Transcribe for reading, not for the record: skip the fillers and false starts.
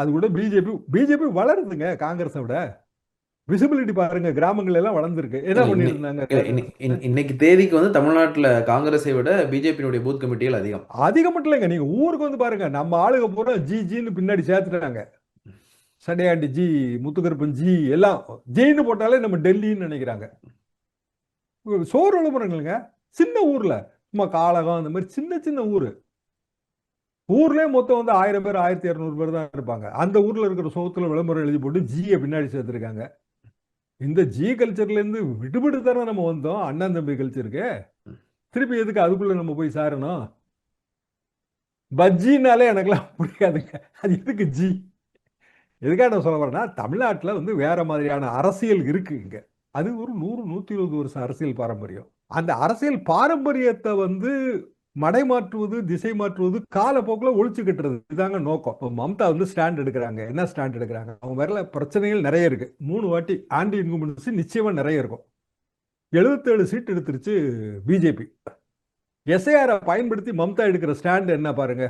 அது கூட BJP BJP வளருதுங்க காங்கிரஸை விட. விசிபிலிட்டி பாருங்க, கிராமங்கள் எல்லாம் வளர்ந்துருக்கு. என்ன இல்ல பண்ணிட்டு இருந்தாங்க இல்ல இன்னைக்கு தேதிக்கு வந்து தமிழ்நாட்டுல காங்கிரஸை விட பிஜேபியினுடைய பூத் கமிட்டிகள் அதிகம். அதிகம் மட்டும் இல்லைங்க, நீங்க ஊருக்கு வந்து பாருங்க, நம்ம ஆளுக பூரா ஜி ஜின்னு பின்னாடி சேர்த்துட்டாங்க. சடையாண்டி ஜி, முத்துக்கருப்பன் ஜி, எல்லாம் ஜின்னு போட்டாலே நம்ம டெல்லின்னு நினைக்கிறாங்க. சோறு விளம்பரங்களுங்க, சின்ன ஊர்ல, சும்மா காளகம் அந்த மாதிரி சின்ன சின்ன ஊரு. ஊர்லயே மொத்தம் வந்து 1000 பேர் 1200 பேர் தான் இருப்பாங்க. அந்த ஊர்ல இருக்கிற சோத்துல விளம்பரம் எழுதி போட்டு ஜியை பின்னாடி சேர்த்திருக்காங்க. இந்த ஜி கல்ச்சர்ல இருந்து விடுபட்டு தானே நம்ம வந்தோம் அண்ணன் தம்பி கல்ச்சருக்கு. திருப்பி எதுக்கு அதுக்குள்ள நம்ம போய் சாரணும்? பஜ்ஜினாலே எனக்கெல்லாம் பிடிக்காதுங்க. அது எதுக்கு ஜி? எதுக்காக நான் சொல்ல வரேன்னா, தமிழ்நாட்டுல வந்து வேற மாதிரியான அரசியல் இருக்கு இங்க. அது ஒரு 100 120 வருஷம் அரசியல் பாரம்பரியம். அந்த அரசியல் பாரம்பரியத்தை வந்து மடைமாற்றுவது, திசை மாற்றுவது, காலப்போக்கில் ஒழிச்சு கட்டுறது, இதுதாங்க நோக்கம். இப்போ மம்தா வந்து ஸ்டாண்ட் எடுக்கிறாங்க. என்ன ஸ்டாண்ட் எடுக்கிறாங்க? அவங்க வரல, பிரச்சனைகள் நிறைய இருக்கு. 3 வாட்டி ஆன்டி இன்குமென்சி நிச்சயமா நிறைய இருக்கும். 77 சீட் எடுத்துருச்சு பிஜேபி. எஸ்ஐஆரை பயன்படுத்தி மம்தா எடுக்கிற ஸ்டாண்ட் என்ன பாருங்க.